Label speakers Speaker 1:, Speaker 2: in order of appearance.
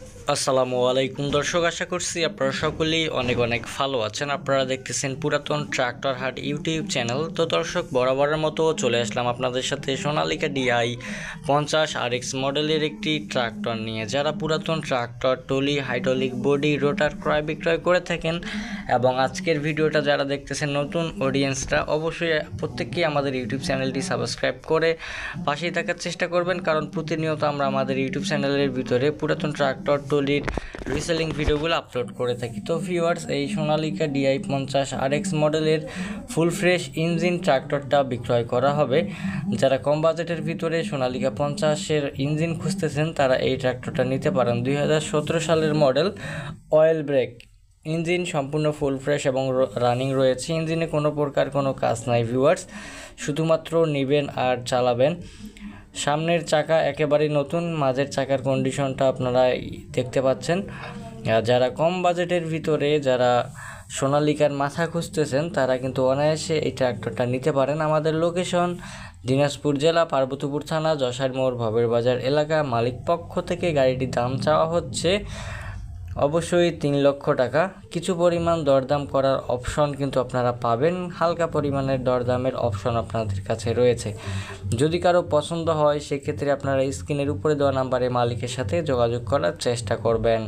Speaker 1: আসসালামু আলাইকুম দর্শক, আশা করছি আপনারা সকলেই অনেক অনেক ভালো আছেন। আপনারা দেখতেছেন পুরাতন ট্রাক্টর হাট ইউটিউব চ্যানেল। তো দর্শক, বরাবরের মতো চলে আসলাম আপনাদের সাথে সোনালিকা DI 50 RX মডেলের একটি ট্রাক্টর নিয়ে। যারা পুরাতন ট্রাক্টর, টলি, হাইড্রোলিক বডি, রোটার ক্রয় বিক্রয় করে থাকেন এবং আজকের ভিডিওটা যারা দেখতেছেন নতুন অডিয়েন্সরা, অবশ্যই প্রত্যেককেই আমাদের ইউটিউব চ্যানেলটি সাবস্ক্রাইব করে পাশেই থাকার চেষ্টা করবেন, কারণ প্রতিনিয়ত আমরা আমাদের ইউটিউব চ্যানেলের ভিতরে পুরাতন ট্রাক্টর, টলির রিসেলিং ভিডিওগুলো আপলোড করে থাকি। তো ভিউয়ার্স, এই সোনালিকা DI 50 RX মডেলের ফুল ফ্রেশ ইঞ্জিন ট্রাক্টরটা বিক্রয় করা হবে। যারা কম বাজেটের ভিতরে সোনালিকা 50-এর ইঞ্জিন খুঁজতেছেন তারা এই ট্রাক্টরটা নিতে পারেন। 2017 সালের মডেল, অয়েল ব্রেক ইঞ্জিন, সম্পূর্ণ ফুল ফ্রেশ এবং রানিং রয়েছে। ইঞ্জিনে কোনো প্রকার কোনো কাজ নাই ভিউয়ার্স, শুধুমাত্র নেবেন আর চালাবেন। সামনের চাকা একেবারেই নতুন, মাঝের চাকার কন্ডিশনটা আপনারা দেখতে পাচ্ছেন। যারা কম বাজেটের ভিতরে যারা সোনালিকার মাথা খুঁজতেছেন তারা কিন্তু অনায়াসে এই ট্রাক্টরটা নিতে পারেন। আমাদের লোকেশন দিনাজপুর জেলা, পার্বতীপুর থানা, যশার মোড়, ভবের বাজার এলাকা। মালিক পক্ষ থেকে গাড়িটির দাম চাওয়া হচ্ছে অবশ্যই 3 লক্ষ টাকা। কিছু পরিমাণ দরদাম করার অপশন কিন্তু আপনারা পাবেন, হালকা পরিমাণের দরদামের অপশন আপনাদের কাছে রয়েছে। যদি কারো পছন্দ হয় সেক্ষেত্রে আপনারা স্ক্রিনের উপরে দেওয়া নাম্বারে মালিকের সাথে যোগাযোগ করার চেষ্টা করবেন।